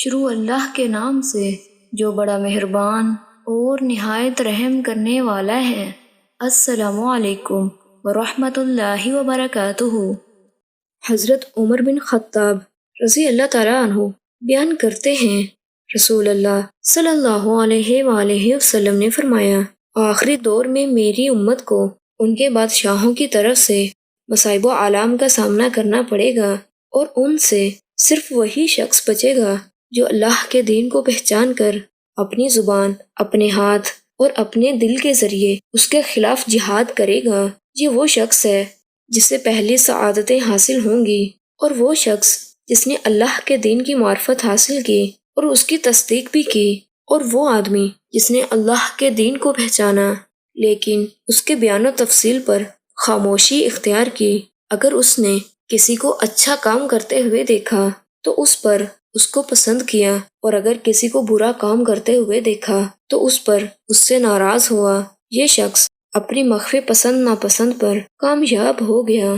شروع اللہ کے نام سے جو بڑا مہربان اور نہایت رحم کرنے والا ہے۔ السلام علیکم ورحمۃ اللہ وبرکاتہ۔ حضرت عمر بن خطاب رضی اللہ تعالیٰ عنہ بیان کرتے ہیں، رسول اللہ صلی اللہ علیہ وآلہ وسلم نے فرمایا، آخری دور میں میری امت کو ان کے بادشاہوں کی طرف سے مصائب و آلام کا سامنا کرنا پڑے گا، اور ان سے صرف وہی شخص بچے گا جو اللہ کے دین کو پہچان کر اپنی زبان، اپنے ہاتھ اور اپنے دل کے ذریعے اس کے خلاف جہاد کرے گا۔ یہ وہ شخص ہے جسے پہلی سعادتیں حاصل ہوں گی، اور وہ شخص جس نے اللہ کے دین کی معرفت حاصل کی اور اس کی تصدیق بھی کی، اور وہ آدمی جس نے اللہ کے دین کو پہچانا لیکن اس کے بیان و تفصیل پر خاموشی اختیار کی۔ اگر اس نے کسی کو اچھا کام کرتے ہوئے دیکھا تو اس پر اس کو پسند کیا، اور اگر کسی کو برا کام کرتے ہوئے دیکھا تو اس پر اس سے ناراض ہوا، یہ شخص اپنی مخفی پسند ناپسند پر کامیاب ہو گیا۔